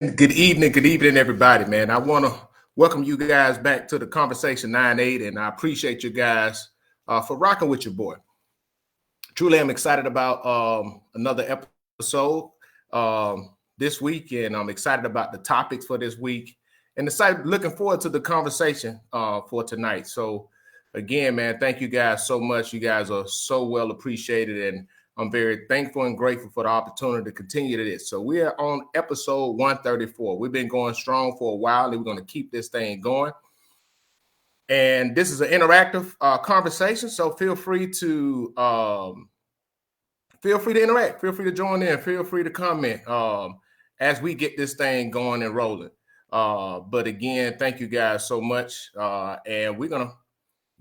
Good evening, everybody, man. I want to welcome you guys back to the Conversation 9-8, and I appreciate you guys for rocking with your boy. Truly, I'm excited about another episode this week, and I'm excited about the topics for this week, and looking forward to the conversation for tonight. So, again, man, thank you guys so much. You guys are so well appreciated, and I'm very thankful and grateful for the opportunity to continue to this. So we are on episode 134. We've been going strong for a while, and we're going to keep this thing going. And this is an interactive conversation, so feel free to interact. Feel free to join in. Feel free to comment as we get this thing going and rolling. But again, thank you guys so much. And we're going to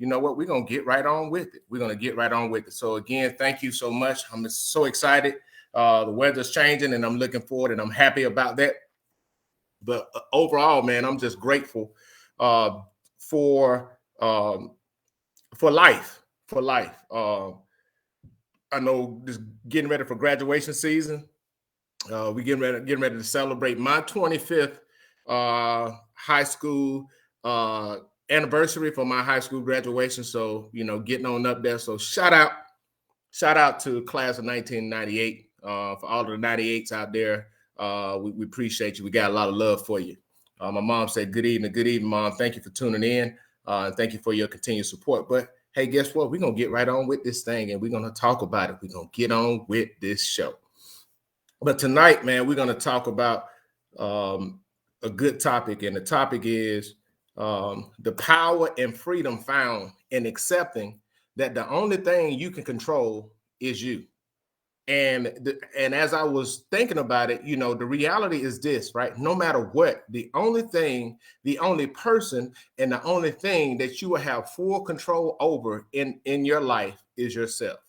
you know what? We're going to get right on with it. So again, thank you so much. I'm so excited. The weather's changing and I'm looking forward and I'm happy about that. But overall, man, I'm just grateful for life. I know just getting ready for graduation season. We're getting ready to celebrate my 25th high school anniversary for my high school graduation. So, getting on up there. So shout out to class of 1998 for all of the 98s out there. We appreciate you. We got a lot of love for you. My mom said, good evening, Mom. Thank you for tuning in. And thank you for your continued support. But hey, guess what? We're going to get right on with this thing and we're going to talk about it. We're going to get on with this show. But tonight, man, we're going to talk about a good topic. And the topic is the power and freedom found in accepting that the only thing you can control is you. And as I was thinking about it, the reality is this, right? No matter what, the only person, and the only thing that you will have full control over in your life is yourself.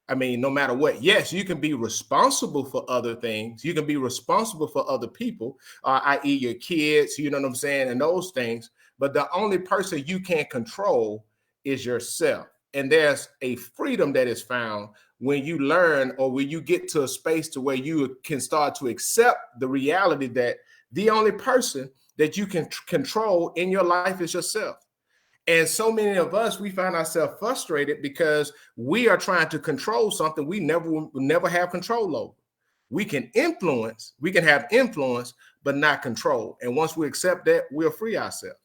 I mean, no matter what, yes, you can be responsible for other things. You can be responsible for other people, i.e. your kids, you know what I'm saying, and those things. But the only person you can't control is yourself. And there's a freedom that is found when you learn or when you get to a space to where you can start to accept the reality that the only person that you can control in your life is yourself. And so many of us, we find ourselves frustrated because we are trying to control something we never have control over. We can have influence, but not control. And once we accept that, we'll free ourselves.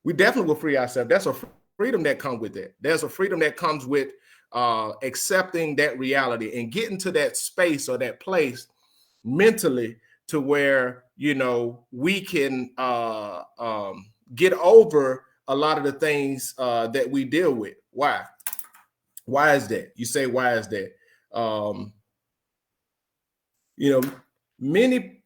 We definitely will free ourselves. That's a freedom that comes with it. There's a freedom that comes with accepting that reality and getting to that space or that place mentally to where, we can get over a lot of the things that we deal with. Why? Why is that? You say, why is that? Many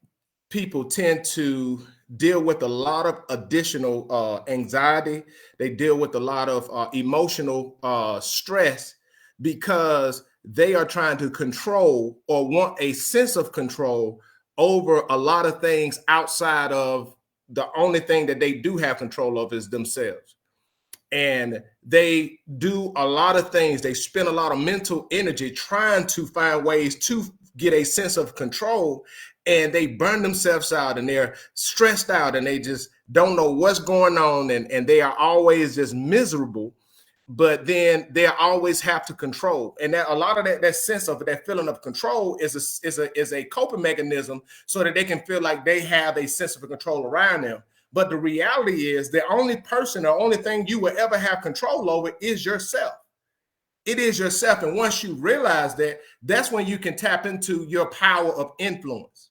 people tend to deal with a lot of additional anxiety. They deal with a lot of emotional stress because they are trying to control or want a sense of control over a lot of things outside of the only thing that they do have control of is themselves. And they do a lot of things. They spend a lot of mental energy trying to find ways to get a sense of control, and they burn themselves out and they're stressed out and they just don't know what's going on. And they are always just miserable, but then they always have to control. And that a lot of that sense of that feeling of control is a coping mechanism so that they can feel like they have a sense of control around them. But the reality is the only person or only thing you will ever have control over is yourself. It is yourself. And once you realize that, that's when you can tap into your power of influence.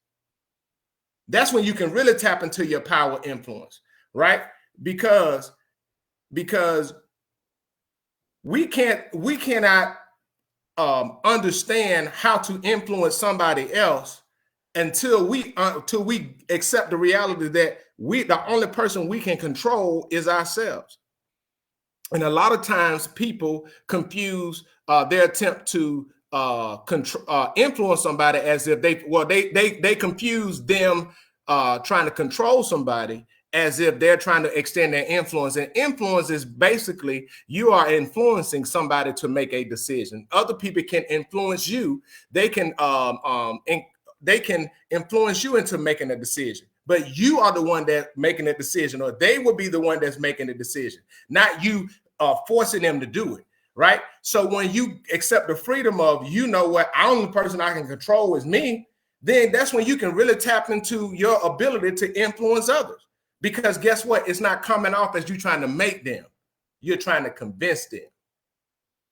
That's when you can really tap into your power of influence, right? Because we cannot understand how to influence somebody else until we accept the reality that the only person we can control is ourselves. And a lot of times people confuse their attempt to influence somebody as if they confuse them trying to control somebody as if they're trying to extend their influence. And influence is basically you are influencing somebody to make a decision. Other people can influence you. They can they can influence you into making a decision, but you are the one that's making the decision, or they will be the one that's making the decision, not you forcing them to do it. Right. So when you accept the freedom of, you know what, the only person I can control is me, then that's when you can really tap into your ability to influence others. Because guess what? It's not coming off as you trying to make them. You're trying to convince them.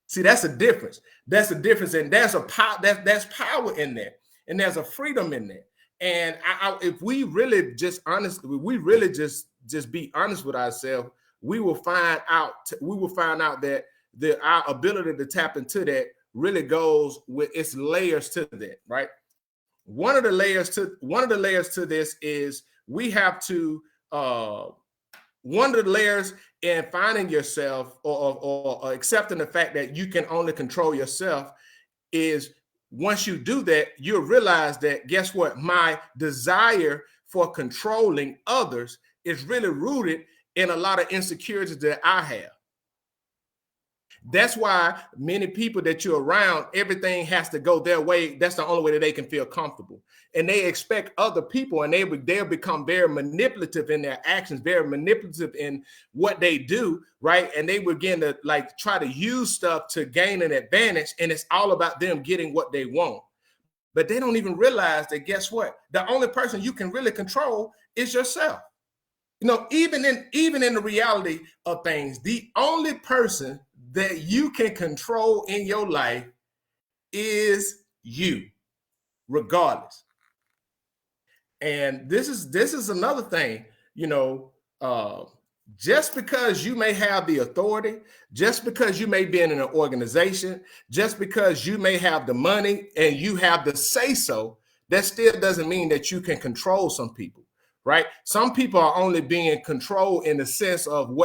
See, that's a difference. That's a difference. And there's a power, that's power in there. And there's a freedom in there. And if we really just honestly, we really just be honest with ourselves, we will find out that our ability to tap into that really goes with its layers to that, right? One of the layers to this is we have to one of the layers in finding yourself or accepting the fact that you can only control yourself is, once you do that, you'll realize that, guess what? My desire for controlling others is really rooted in a lot of insecurities that I have. That's why many people that you're around, everything has to go their way. That's the only way that they can feel comfortable. And they expect other people, and they'll become very manipulative in their actions, very manipulative in what they do, right? And they begin to like try to use stuff to gain an advantage, and it's all about them getting what they want. But they don't even realize that, guess what? The only person you can really control is yourself. You know, even in the reality of things, the only person that you can control in your life is you, regardless. And this is another thing, you know, just because you may have the authority, just because you may be in an organization, just because you may have the money and you have the say so, that still doesn't mean that you can control some people. Right? Some people are only being controlled in the sense of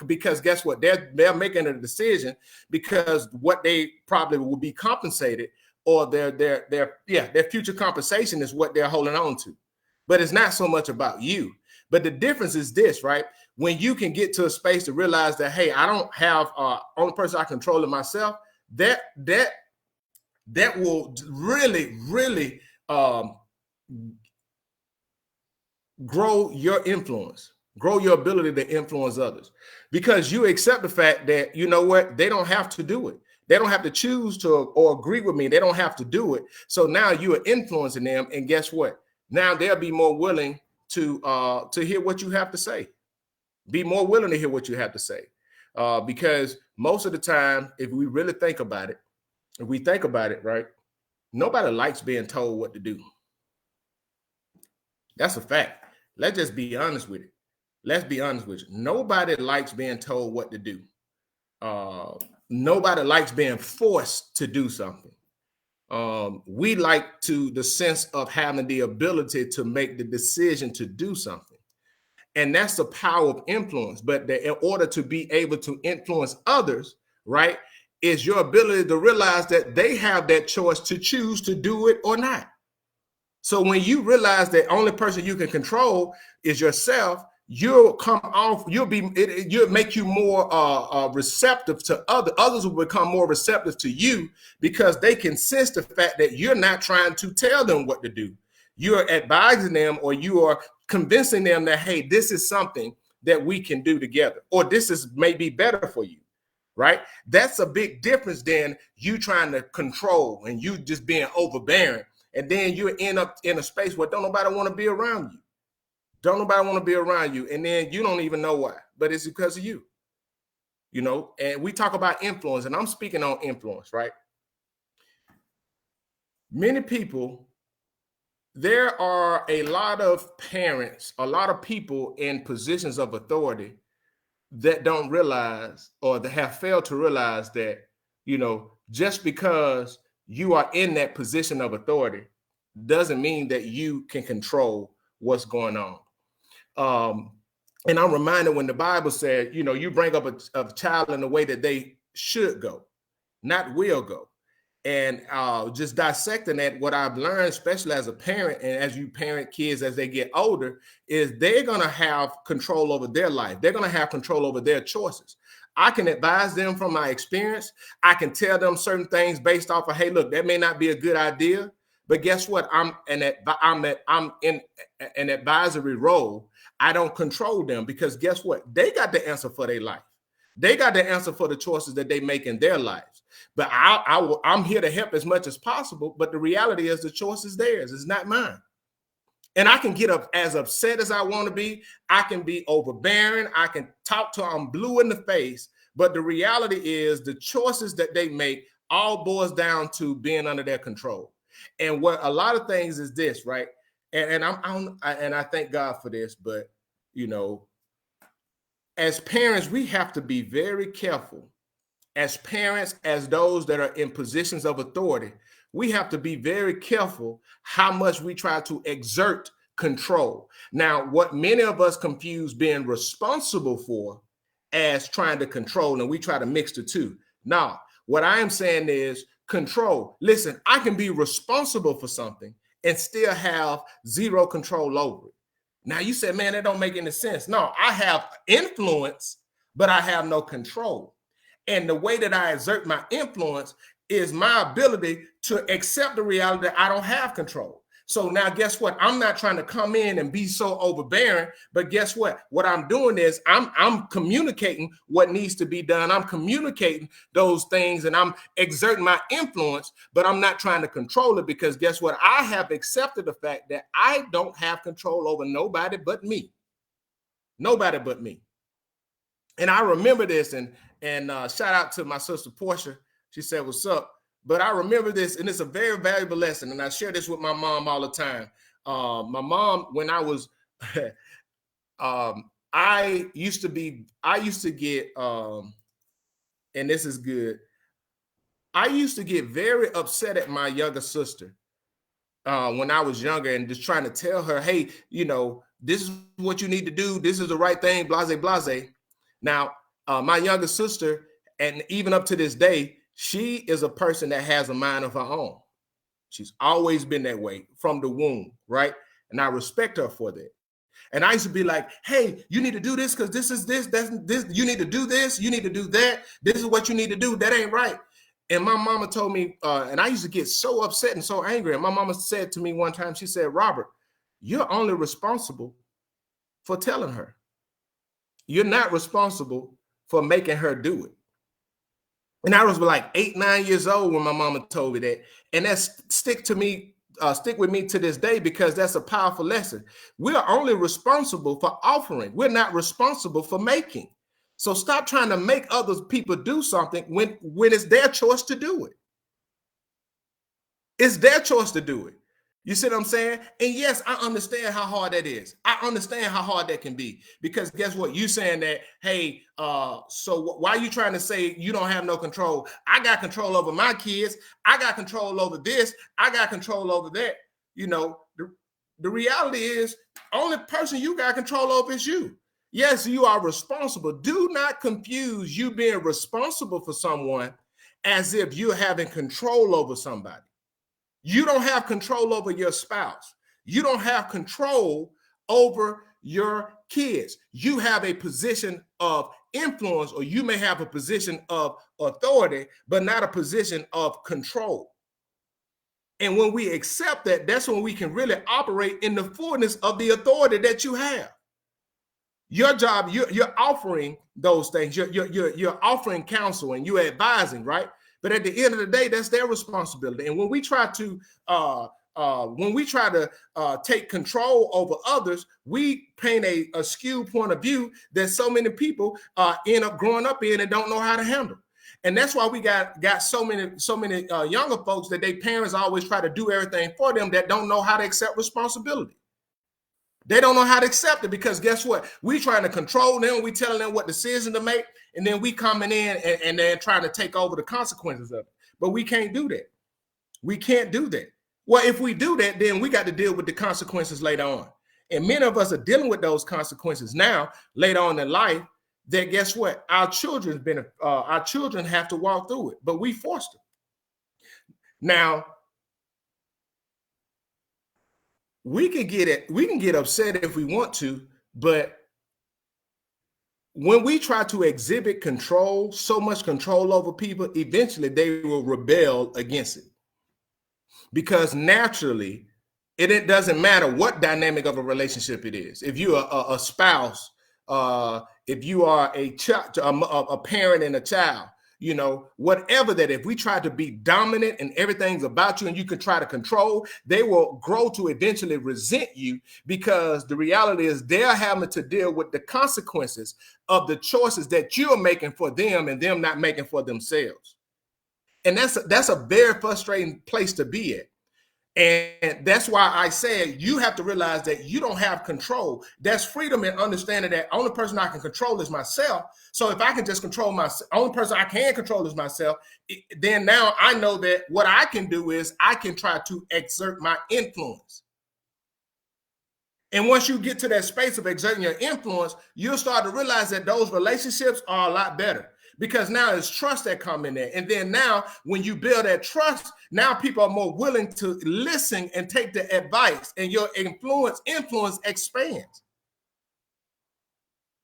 because guess what? They're making a decision because what they probably will be compensated, or their future compensation is what they're holding on to. But it's not so much about you. But the difference is this, right? When you can get to a space to realize that, hey, I don't have only person I control it myself, that will really, really grow your influence, grow your ability to influence others, because you accept the fact that, you know what, they don't have to do it. They don't have to choose to or agree with me. They don't have to do it. So now you are influencing them. And guess what? Now they'll be more willing to hear what you have to say. Be more willing to hear what you have to say. Because most of the time, if we really think about it, right, nobody likes being told what to do. That's a fact. Let's just be honest with it. Let's be honest with you. Nobody likes being told what to do. Nobody likes being forced to do something. We like the sense of having the ability to make the decision to do something. And that's the power of influence. But in order to be able to influence others, right, is your ability to realize that they have that choice to choose to do it or not. So when you realize that only person you can control is yourself, you'll make you more receptive to others will become more receptive to you, because they can sense the fact that you're not trying to tell them what to do. You're advising them, or you are convincing them that, hey, this is something that we can do together, or this is maybe better for you, right? That's a big difference than you trying to control and you just being overbearing. And then you end up in a space where don't nobody want to be around you. Don't nobody want to be around you. And then you don't even know why, but it's because of you. You know, and we talk about influence, and I'm speaking on influence, right? Many people, there are a lot of parents, a lot of people in positions of authority that don't realize, or that have failed to realize that, you know, just because you are in that position of authority doesn't mean that you can control what's going on. And I'm reminded when the Bible said, you know, you bring up a child in the way that they should go, not will go. And just dissecting that, what I've learned, especially as a parent and as you parent kids as they get older, is they're going to have control over their life. They're going to have control over their choices. I can advise them from my experience. I can tell them certain things based off of, hey, look, that may not be a good idea, But guess what? I'm in an advisory role. I don't control them because guess what? They got the answer for their life. They got the answer for the choices that they make in their lives. But I'm here to help as much as possible. But the reality is the choice is theirs. It's not mine. And I can get up as upset as I want to be. I can be overbearing. I can talk to them blue in the face. But the reality is the choices that they make all boils down to being under their control. And what a lot of things is this, right? And I thank God for this, but you know, as parents, we have to be very careful. As parents, as those that are in positions of authority, we have to be very careful how much we try to exert control. Now, what many of us confuse being responsible for as trying to control, and we try to mix the two. Now, what I am saying is control. Listen, I can be responsible for something and still have zero control over it. Now, you said, man, that don't make any sense. No, I have influence, but I have no control. And the way that I exert my influence is my ability to accept the reality that I don't have control. So now guess what? I'm not trying to come in and be so overbearing, but guess what? What I'm doing is I'm communicating what needs to be done. I'm communicating those things and I'm exerting my influence, but I'm not trying to control it because guess what? I have accepted the fact that I don't have control over nobody but me. Nobody but me. And I remember this and shout out to my sister Portia. She said, "What's up?" But I remember this, and it's a very valuable lesson. And I share this with my mom all the time. My mom, when I was, I used to get, and this is good. I used to get very upset at my younger sister when I was younger and just trying to tell her, hey, you know, this is what you need to do. This is the right thing, blase, blase. Now, my younger sister, and even up to this day, she is a person that has a mind of her own. She's always been that way from the womb, right? And I respect her for that. And I used to be like, hey, you need to do this because this is this, that's this. You need to do this. You need to do that. This is what you need to do. That ain't right. And my mama told me, and I used to get so upset and so angry. And my mama said to me one time, she said, Robert, you're only responsible for telling her. You're not responsible for making her do it. And I was like 8, 9 years old when my mama told me that. And that's stick with me to this day because that's a powerful lesson. We're only responsible for offering. We're not responsible for making. So stop trying to make other people do something when it's their choice to do it. It's their choice to do it. You see what I'm saying? And yes, I understand how hard that is. I understand how hard that can be because guess what? You saying that, hey, so why are you trying to say you don't have no control? I got control over my kids. I got control over this. I got control over that. You know, the reality is only person you got control over is you. Yes, you are responsible. Do not confuse you being responsible for someone as if you're having control over somebody. You don't have control over your spouse. You don't have control over your kids. You have a position of influence, or you may have a position of authority, but not a position of control. And when we accept that, that's when we can really operate in the fullness of the authority that you have. Your job, you're offering those things. You're offering counsel and you're advising, right? But at the end of the day, that's their responsibility. And when we try to take control over others, we paint a skewed point of view that so many people end up growing up in and don't know how to handle. And that's why we got so many younger folks that their parents always try to do everything for them that don't know how to accept responsibility. They don't know how to accept it because guess what? We trying to control them. We telling them what decision to make. And then we coming in and then trying to take over the consequences of it. But we can't do that. We can't do that. Well, if we do that, then we got to deal with the consequences later on. And many of us are dealing with those consequences now, later on in life, that guess what? Our children have to walk through it, but we forced them. Now, we can get upset if we want to, but when we try to exhibit control, so much control over people, eventually they will rebel against it. because naturally, it doesn't matter what dynamic of a relationship it is. If you're a spouse, if you are a child, a parent and a child, whatever that, if we try to be dominant and everything's about you and you can try to control, they will grow to eventually resent you, because the reality is they're having to deal with the consequences of the choices that you're making for them and them not making for themselves. And that's a very frustrating place to be at. And that's why I said you have to realize that you don't have control. There's freedom in understanding that only person I can control is myself. So if I can just control myself, only person I can control is myself, then now I know that what I can do is I can try to exert my influence. And once you get to that space of exerting your influence, you'll start to realize that those relationships are a lot better. Because now it's trust that come in there. And then now when you build that trust, now people are more willing to listen and take the advice, and your influence expands.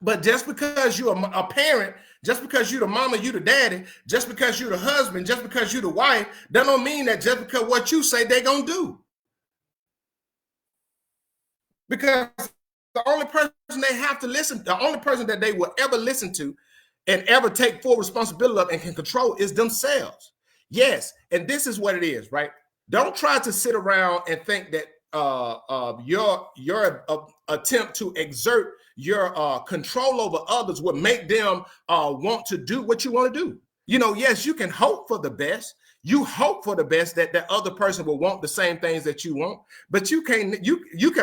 But just because you're a parent, just because you're the mama, you the daddy, just because you're the husband, just because you're the wife, that don't mean that just because what you say they're going to do. Because the only person they have to listen, the only person that they will ever listen to and ever take full responsibility of and can control is themselves. Yes, and this is what it is, right? Don't try to sit around and think that your attempt to exert your control over others would make them want to do what you want to do. Yes, you can hope for the best. You hope for the best that the other person will want the same things that you want, but you can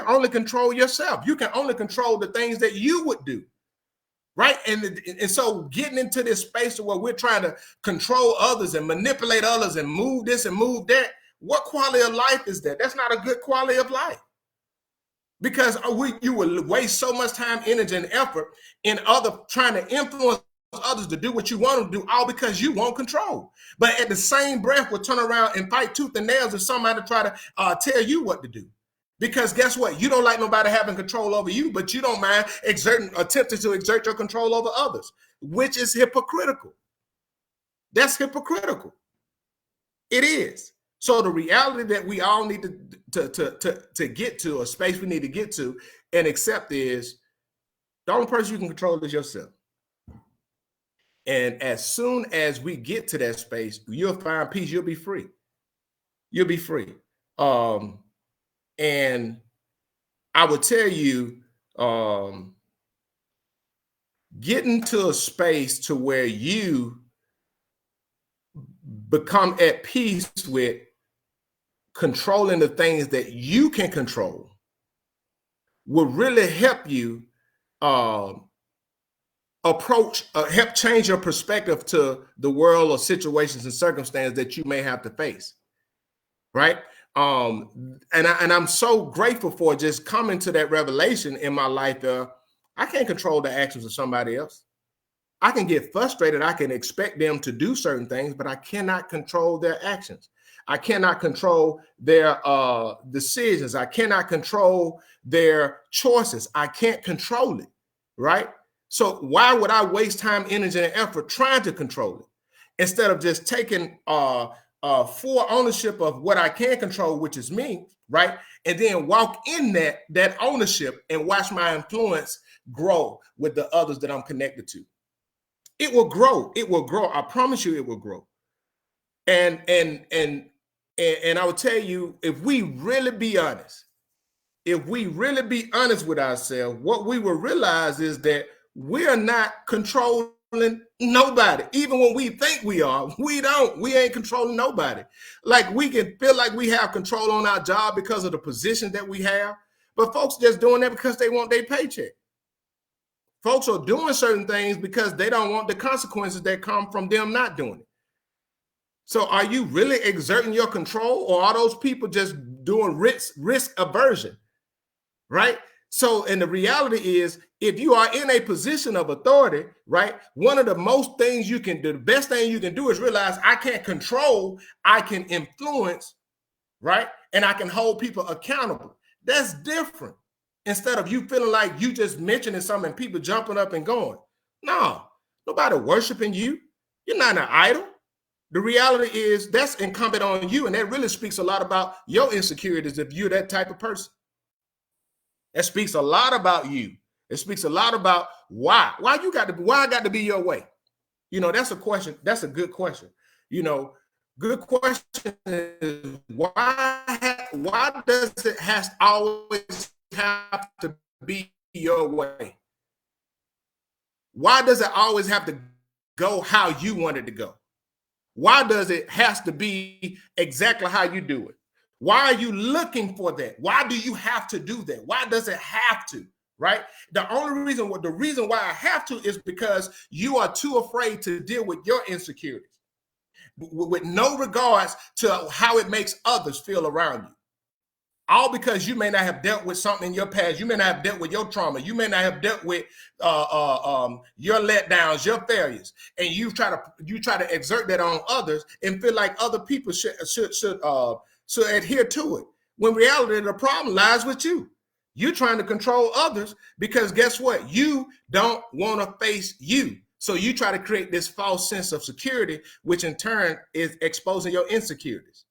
only control yourself. You can only control the things that you would do. Right. And so getting into this space where we're trying to control others and manipulate others and move this and move that, what quality of life is that? That's not a good quality of life. Because you will waste so much time, energy, and effort in trying to influence others to do what you want to do, all because you want control. But at the same breath, we'll turn around and fight tooth and nails if somebody try to tell you what to do. Because guess what? You don't like nobody having control over you, but you don't mind attempting to exert your control over others, which is hypocritical. That's hypocritical. It is. So the reality that we all need to get to, a space we need to get to and accept, is the only person you can control is yourself. And as soon as we get to that space, you'll find peace. You'll be free. You'll be free. And I would tell you, getting to a space to where you become at peace with controlling the things that you can control will really help you help change your perspective to the world or situations and circumstances that you may have to face. Right. And I'm so grateful for just coming to that revelation in my life. I can't control the actions of somebody else. I can get frustrated. I can expect them to do certain things, but I cannot control their actions. I cannot control their decisions. I cannot control their choices. I can't control it. Right. So why would I waste time, energy, and effort trying to control it instead of just taking full ownership of what I can control, which is me, right? And then walk in that ownership and watch my influence grow with the others that I'm connected to. It will grow. It will grow. I promise you, it will grow. And I will tell you, if we really be honest with ourselves, what we will realize is that we are not controlling nobody. Even when we think we are, we don't. We ain't controlling nobody. Like, we can feel like we have control on our job because of the position that we have, but folks just doing that because they want their paycheck. Folks are doing certain things because they don't want the consequences that come from them not doing it. So are you really exerting your control, or are those people just doing risk aversion? Right? So, and the reality is, if you are in a position of authority, right, one of the most things you can do, the best thing you can do is realize I can't control, I can influence, right? And I can hold people accountable. That's different. Instead of you feeling like you just mentioning something and people jumping up and going. No, nobody worshiping you. You're not an idol. The reality is that's incumbent on you, and that really speaks a lot about your insecurities if you're that type of person. That speaks a lot about you. It speaks a lot about why I got to be your way. You know, that's a question. That's a good question. You know, good question is why does it has always have to be your way? Why does it always have to go how you want it to go? Why does it has to be exactly how you do it? Why are you looking for that? Why do you have to do that? Why does it have to? Right? The reason why I have to is because you are too afraid to deal with your insecurities with no regards to how it makes others feel around you. All because you may not have dealt with something in your past. You may not have dealt with your trauma. You may not have dealt with your letdowns, your failures, and you try to exert that on others and feel like other people should adhere to it. When reality, the problem lies with you. You're trying to control others because guess what? You don't want to face you. So you try to create this false sense of security, which in turn is exposing your insecurities.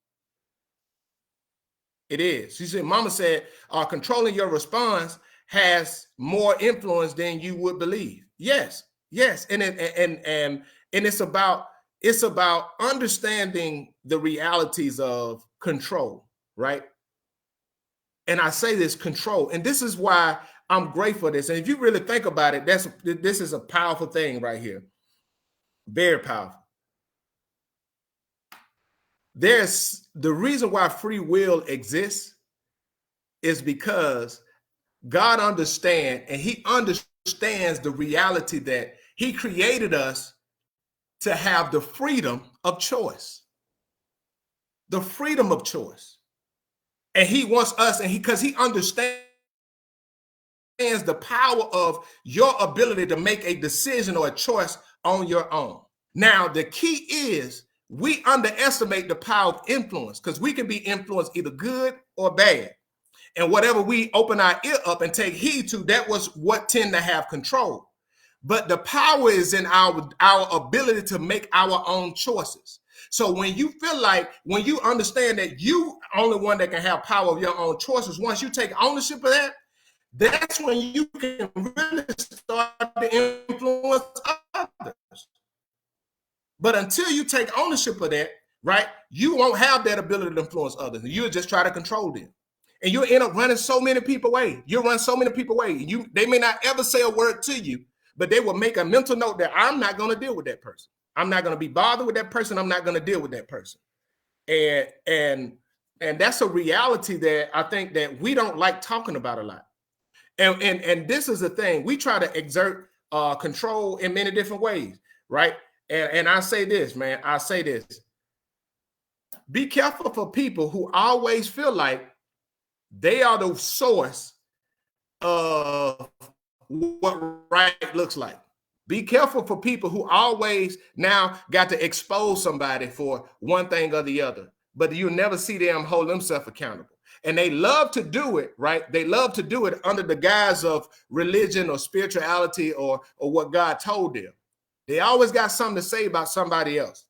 It is. She said, Mama said, controlling your response has more influence than you would believe. Yes, yes. And it's about understanding the realities of control, right? And I say this control, and this is why I'm grateful for this. And if you really think about it, this is a powerful thing right here. Very powerful. There's the reason why free will exists is because God understands, and he understands the reality that he created us to have the freedom of choice. The freedom of choice. And he wants us, and because he understands the power of your ability to make a decision or a choice on your own. Now, the key is we underestimate the power of influence because we can be influenced either good or bad. And whatever we open our ear up and take heed to, that was what tend to have control. But the power is in our ability to make our own choices. So when you understand that you only one that can have power of your own choices, once you take ownership of that, that's when you can really start to influence others. But until you take ownership of that, right, you won't have that ability to influence others. You'll just try to control them. And you'll end up running so many people away. You'll run so many people away. They may not ever say a word to you, but they will make a mental note that I'm not going to deal with that person. I'm not going to be bothered with that person. I'm not going to deal with that person. And that's a reality that I think that we don't like talking about a lot. And this is the thing. We try to exert control in many different ways, right? And I say this, man. I say this. Be careful for people who always feel like they are the source of what right looks like. Be careful for people who always now got to expose somebody for one thing or the other, but you never see them hold themselves accountable. And they love to do it, right? They love to do it under the guise of religion or spirituality or what God told them. They always got something to say about somebody else.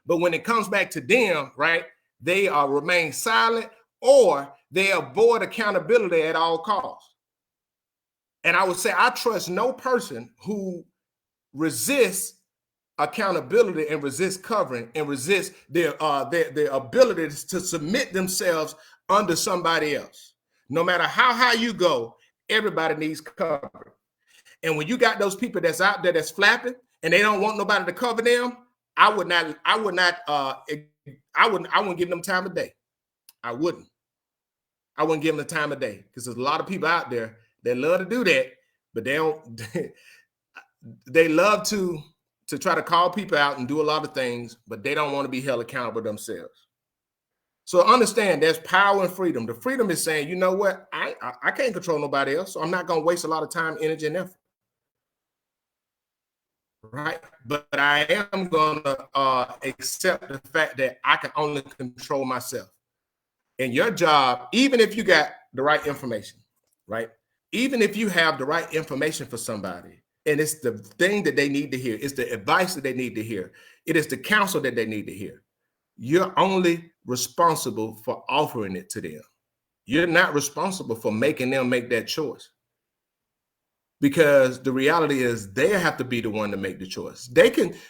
But when it comes back to them, right, they remain silent or they avoid accountability at all costs. And I would say I trust no person who resists accountability and resists covering and resists their ability to submit themselves under somebody else. No matter how high you go, everybody needs cover. And when you got those people that's out there that's flapping and they don't want nobody to cover them, I wouldn't give them time of day. I wouldn't give them the time of day because there's a lot of people out there that love to do that, but they don't. They love to try to call people out and do a lot of things, but they don't want to be held accountable themselves. So understand there's power and freedom. The freedom is saying, you know what, I can't control nobody else, so I'm not going to waste a lot of time, energy, and effort. Right? But I am going to accept the fact that I can only control myself. And your job, even if you got the right information, right? Even if you have the right information for somebody, And it's the thing that they need to hear. It's the advice that they need to hear. It is the counsel that they need to hear. You're only responsible for offering it to them. You're not responsible for making them make that choice. Because the reality is they have to be the one to make the choice.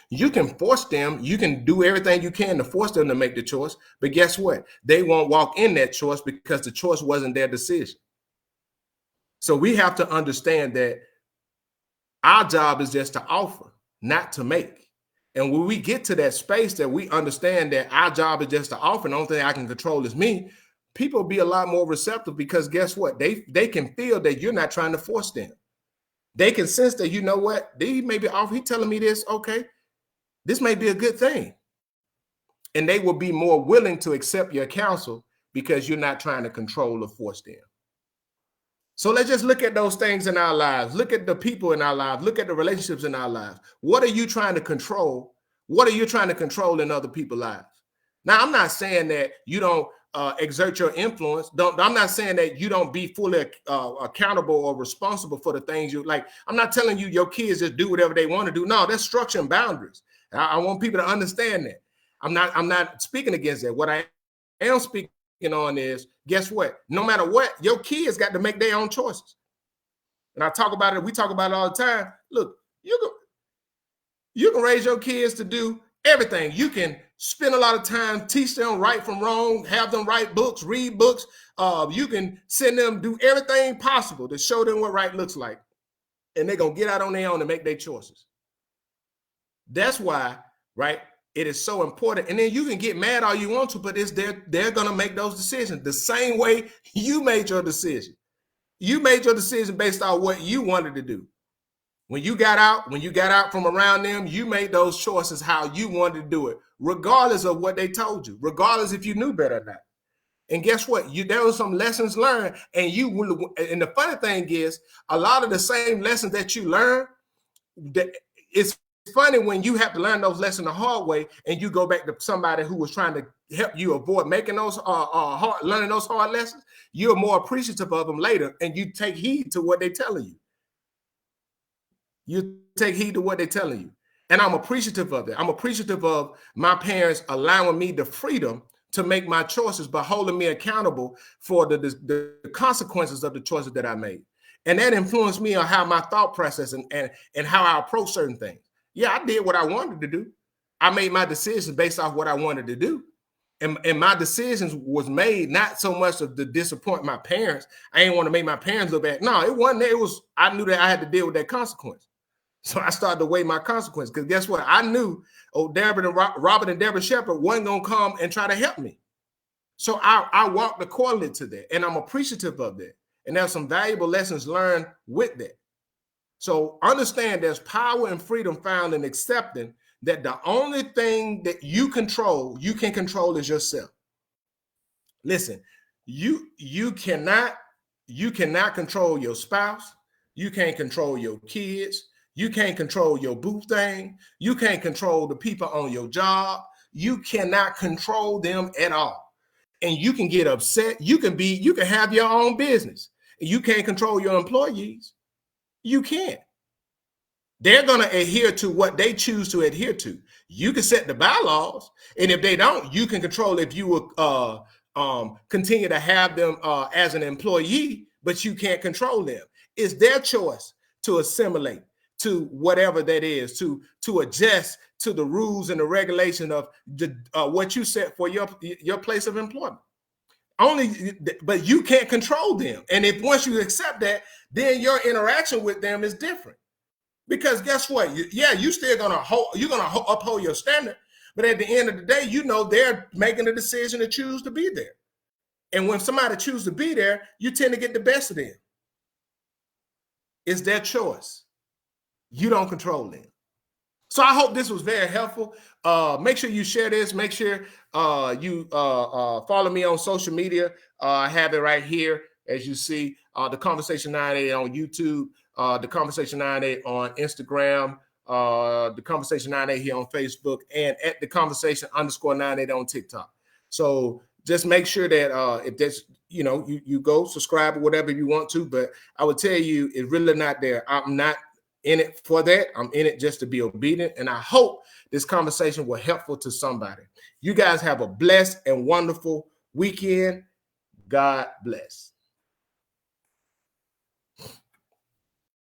You can force them, you can do everything you can to force them to make the choice, but guess what? They won't walk in that choice because the choice wasn't their decision. So we have to understand that our job is just to offer, not to make. And when we get to that space that we understand that our job is just to offer, and the only thing I can control is me, people will be a lot more receptive because guess what? They can feel that you're not trying to force them. They can sense that, you know what, he may be off. He telling me this, okay, this may be a good thing. And they will be more willing to accept your counsel because you're not trying to control or force them. So let's just look at those things in our lives. Look at the people in our lives. Look at the relationships in our lives. What are you trying to control? What are you trying to control in other people's lives? Now, I'm not saying that you don't exert your influence. I'm not saying that you don't be fully accountable or responsible for the things you like. I'm not telling you your kids just do whatever they want to do. No, that's structure and boundaries. I want people to understand that. I'm not speaking against that. What I am speaking on is, guess what? No matter what, your kids got to make their own choices. And I talk about it. We talk about it all the time. Look, you can raise your kids to do everything. You can spend a lot of time, teach them right from wrong, have them write books, read books. You can send them do everything possible to show them what right looks like. And they're going to get out on their own and make their choices. That's why, right, it is so important. And then you can get mad all you want to, but they're going to make those decisions the same way you made your decision. You made your decision based on what you wanted to do. When you got out from around them, you made those choices how you wanted to do it, regardless of what they told you, regardless if you knew better or not. And guess what? There were some lessons learned, and the funny thing is, a lot of the same lessons that you learned, it's funny when you have to learn those lessons the hard way, and you go back to somebody who was trying to help you avoid making those learning those hard lessons. You're more appreciative of them later, and you take heed to what they're telling you. You take heed to what they're telling you. And I'm appreciative of it. I'm appreciative of my parents allowing me the freedom to make my choices, but holding me accountable for the consequences of the choices that I made. And that influenced me on how my thought process and how I approach certain things. Yeah, I did what I wanted to do. I made my decisions based off what I wanted to do. And my decisions was made not so much of the disappoint my parents. I didn't want to make my parents look bad. No, it wasn't. I knew that I had to deal with that consequence. So I started to weigh my consequences because guess what? I knew Robert and Deborah Shepherd wasn't going to come and try to help me. So I walked accordingly to that, and I'm appreciative of that. And there's some valuable lessons learned with that. So understand there's power and freedom found in accepting that the only thing that you can control is yourself. Listen, you cannot control your spouse. You can't control your kids. You can't control your boo thing. You can't control the people on your job. You cannot control them at all. And you can get upset. You can have your own business. You can't control your employees. You can't. They're going to adhere to what they choose to adhere to. You can set the bylaws. And if they don't, you can control if you will continue to have them as an employee, but you can't control them. It's their choice to assimilate to whatever that is, to adjust to the rules and the regulation of what you set for your place of employment. But you can't control them. And if once you accept that, then your interaction with them is different. Because guess what? You still gonna uphold your standard, but at the end of the day, they're making a decision to choose to be there. And when somebody chooses to be there, you tend to get the best of them. It's their choice. You don't control them. So I hope this was very helpful. Make sure you share this. Make sure you follow me on social media. I have it right here, as you see, the Conversation 98 on YouTube, the Conversation 98 on Instagram, the Conversation 98 here on Facebook, and at the Conversation _98 on TikTok. So just make sure that if that's, you go subscribe or whatever you want to, but I would tell you it's really not there. I'm not in it for that. I'm in it just to be obedient. And I hope this conversation was helpful to somebody. You guys have a blessed and wonderful weekend. God bless.